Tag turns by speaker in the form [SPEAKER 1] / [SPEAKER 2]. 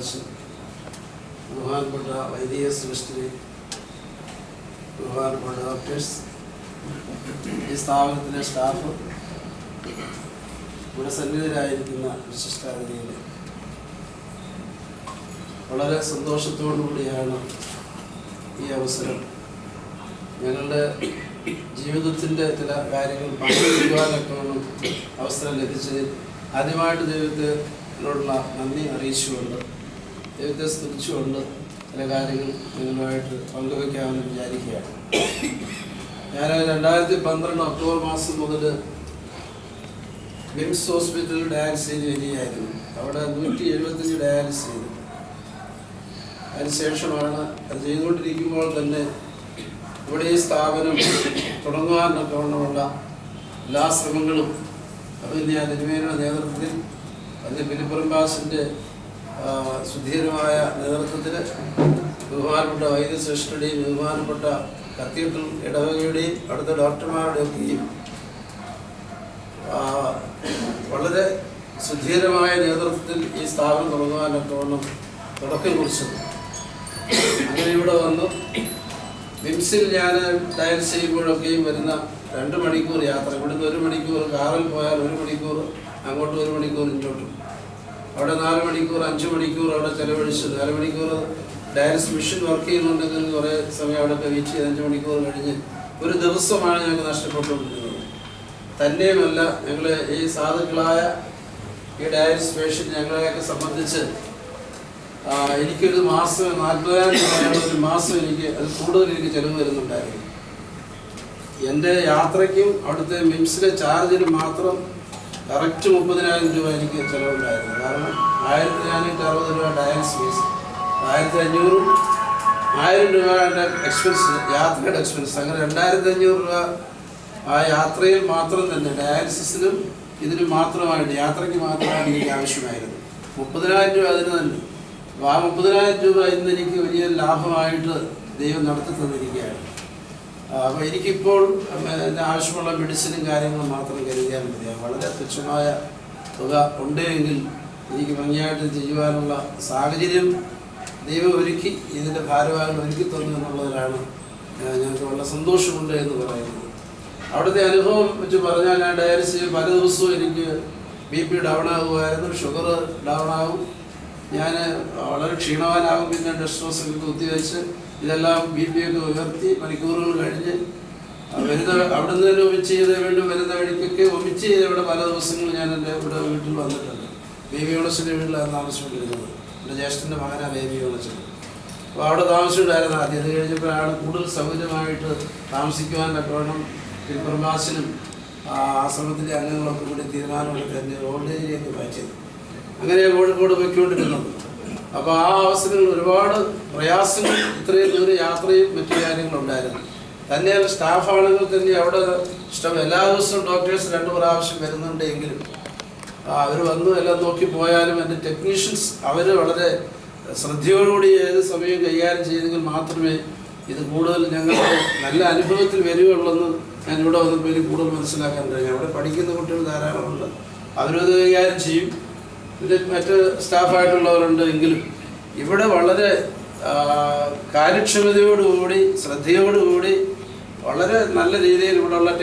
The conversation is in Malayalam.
[SPEAKER 1] അച്ഛൻ, ബഹുമാനപ്പെട്ട വൈദിക സൃഷ്ടി, ബഹുമാനപ്പെട്ട ഡോക്ടേഴ്സ്, ഈ സ്ഥാപനത്തിലെ സ്റ്റാഫ്, ഇവിടെ സന്നിധരായിരിക്കുന്ന വിശിഷ്ടാതിഥികൾ, വളരെ സന്തോഷത്തോടു കൂടിയാണ് ഈ അവസരം ഞങ്ങളുടെ ജീവിതത്തിൻ്റെ ചില കാര്യങ്ങൾ പങ്കുവയ്ക്കുവാനൊക്കെ അവസരം ലഭിച്ചതിൽ ആദ്യമായിട്ട് ദൈവത്തിനോടുള്ള നന്ദി അറിയിച്ചുകൊണ്ട്, ദൈവത്തെ സ്തുതിച്ചുകൊണ്ട് ചില കാര്യങ്ങൾ നിങ്ങളുമായിട്ട് പങ്കുവയ്ക്കാമെന്ന് വിചാരിക്കുകയാണ്. ഞാൻ 2012 ഒക്ടോബർ മാസം മുതൽ വിംസ് ഹോസ്പിറ്റലിൽ ഡയാലിസിസ് ചെയ്ത് വരികയായിരുന്നു. അവിടെ 175 ഡയാലിസിസ് ചെയ്തു. അതിനുശേഷമാണ് അത് ചെയ്തുകൊണ്ടിരിക്കുമ്പോൾ തന്നെ ഇവിടെ ഈ സ്ഥാപനം തുടങ്ങുവാനൊക്കെ ഉള്ള എല്ലാ ശ്രമങ്ങളും അഭിനയ തിരുമേനിയുടെ നേതൃത്വത്തിൽ, അതിൻ്റെ ഫിലിപ്പറമ്പാസിൻ്റെ സുധീരമായ നേതൃത്വത്തിൽ, ബഹുമാനപ്പെട്ട വൈദ്യശ്രേഷ്ഠയുടെയും ബഹുമാനപ്പെട്ട കത്തീഡ്രൽ ഇടവകയുടെയും അടുത്ത ഡോക്ടർമാരുടെയൊക്കെയും വളരെ സുധീരമായ നേതൃത്വത്തിൽ ഈ സ്ഥാപനം തുടങ്ങുവാനൊക്കെ തുടക്കം കുറിച്ചത്. അങ്ങനെ ഇവിടെ വന്നു വിംസിൽ ഞാൻ ഡയാലിസിസ് ചെയ്യുമ്പോഴൊക്കെയും വരുന്ന 2 മണിക്കൂർ യാത്ര, ഇവിടുന്ന് 1 മണിക്കൂർ കാറിൽ പോയാൽ 1 മണിക്കൂർ അങ്ങോട്ടും 1 മണിക്കൂർ ഇങ്ങോട്ടും, അവിടെ 4 മണിക്കൂർ 5 മണിക്കൂർ അവിടെ ചിലവഴിച്ച് 4 മണിക്കൂർ ഡയാലിസിസ് മെഷീൻ വർക്ക് ചെയ്യുന്നുണ്ടെങ്കിൽ കുറേ സമയം അവിടെ വെയിറ്റ് ചെയ്ത് 5 മണിക്കൂർ കഴിഞ്ഞ് ഒരു ദിവസമാണ് ഞങ്ങൾക്ക് നഷ്ടപ്പെട്ടുകൊണ്ടിരുന്നത്. തന്നെയുമല്ല, ഞങ്ങൾ ഈ സാധുക്കളായ ഈ ഡയാലിസിസ് പേഷ്യൻ്റ് ഞങ്ങളെയൊക്കെ സംബന്ധിച്ച് എനിക്കൊരു മാസം 40,000 രൂപയാണ് ഒരു മാസം എനിക്ക്, അത് കൂടുതൽ എനിക്ക് ചിലവ് വരുന്നുണ്ടായിരുന്നു. എൻ്റെ യാത്രയ്ക്കും അവിടുത്തെ മിംസിലെ ചാർജിന് മാത്രം കറക്റ്റ് 30,000 രൂപ എനിക്ക് ചിലവുണ്ടായിരുന്നു. കാരണം 1,460 രൂപ ഡയാലിസിസ് ഫീസ്, 1,500 1000 രൂപയുടെ എക്സ്പെൻസ്, യാത്രയുടെ എക്സ്പെൻസ്, അങ്ങനെ 2,500 രൂപ ആ യാത്രയിൽ മാത്രം തന്നെ ഡയാലിസിസിനും ഇതിന് മാത്രമായിട്ട്, യാത്രയ്ക്ക് മാത്രമായിട്ട് എനിക്ക് ആവശ്യമായിരുന്നു. 30,000 രൂപ അതിന് തന്നെ. അപ്പോൾ ആ 30,000 രൂപ ഇന്ന് എനിക്ക് വലിയ ലാഭമായിട്ട് ദൈവം നടത്തി തന്നിരിക്കുകയാണ്. അപ്പോൾ എനിക്കിപ്പോൾ ആവശ്യമുള്ള മെഡിസിനും കാര്യങ്ങളും മാത്രം കരുതിയാൽ മതിയാകും. വളരെ തുച്ഛമായ തുക ഉണ്ടെങ്കിൽ എനിക്ക് ഭംഗിയായിട്ട് ചെയ്യുവാനുള്ള സാഹചര്യം ദൈവം ഒരുക്കി, ഇതിൻ്റെ ഭാരവാഹികൾ ഒരുക്കി തന്നു എന്നുള്ളതിലാണ് ഞങ്ങൾക്ക് വളരെ സന്തോഷമുണ്ട് എന്ന് പറയുന്നത്. അവിടുത്തെ അനുഭവം വെച്ച് പറഞ്ഞാൽ, ഞാൻ ഡയാലിസിസ് പല ദിവസവും എനിക്ക് BP ഡൗൺ ആകുമായിരുന്നു, ഷുഗർ ഡൗൺ ആകും, ഞാൻ വളരെ ക്ഷീണവാനാകും. പിന്നെ ഡെസ്ട്രോസൊക്കെ കുത്തിവെച്ച് ഇതെല്ലാം BP ഒക്കെ ഉയർത്തി മണിക്കൂറുകൾ കഴിഞ്ഞ് വരുന്ന അവിടെ നിന്ന് തന്നെ ഒമിച്ച് ചെയ്ത് വീണ്ടും വരുന്ന വഴിക്കൊക്കെ ഒമിച്ച് ചെയ്ത് ഇവിടെ പല ദിവസങ്ങളും ഞാൻ എൻ്റെ ഇവിടെ വീട്ടിൽ വന്നിട്ടുണ്ട്. ബേബി യോണസിൻ്റെ വീട്ടിലാണ് താമസിച്ചുകൊണ്ടിരുന്നത്. എൻ്റെ ജ്യേഷ്ഠൻ്റെ മകനാണ് ബേബി യോണസ്. അപ്പോൾ അവിടെ താമസിച്ചിട്ടുണ്ടായിരുന്നു ആദ്യം. അത് കഴിഞ്ഞപ്പോഴാണ് കൂടുതൽ സൗകര്യമായിട്ട് താമസിക്കുവാനൊക്കെ വേണം ഫിലിപ്പറമ്പാസിനും ആശ്രമത്തിൻ്റെ അംഗങ്ങളൊക്കെ കൂടി തീരുമാനമെടുത്ത് എൻ്റെ ഓൾഡ് ഏരിയയൊക്കെ മാറ്റിയത്. അങ്ങനെ കോഴിക്കോട് പോയിക്കൊണ്ടിരുന്നത്. അപ്പോൾ ആ അവസരങ്ങളിൽ ഒരുപാട് പ്രയാസങ്ങൾ, ഇത്രയും ദൂരം യാത്രയും മറ്റു കാര്യങ്ങളുണ്ടായിരുന്നു. തന്നെയല്ല, സ്റ്റാഫാണെങ്കിൽ തന്നെ അവിടെ എല്ലാ ദിവസവും ഡോക്ടേഴ്സ് 2 പ്രാവശ്യം വരുന്നുണ്ടെങ്കിലും അവർ വന്നു എല്ലാം നോക്കി പോയാലും എൻ്റെ ടെക്നീഷ്യൻസ് അവർ വളരെ ശ്രദ്ധയോടുകൂടി ഏത് സമയം കൈകാര്യം ചെയ്തെങ്കിൽ മാത്രമേ ഇത് കൂടുതൽ ഞങ്ങൾക്ക് നല്ല അനുഭവത്തിൽ വരികയുള്ളെന്ന് ഞാൻ ഇവിടെ വന്നപ്പോൾ എനിക്ക് കൂടുതൽ മനസ്സിലാക്കാൻ കഴിയും. അവിടെ പഠിക്കുന്ന കുട്ടികൾ ധാരാളമുണ്ട്, അവരത് കൈകാര്യം ചെയ്യും. ഇത് മറ്റ് സ്റ്റാഫായിട്ടുള്ളവരുണ്ട്. എങ്കിലും ഇവിടെ വളരെ കാര്യക്ഷമതയോടുകൂടി ശ്രദ്ധയോടുകൂടി വളരെ നല്ല രീതിയിൽ ഇവിടെയുള്ള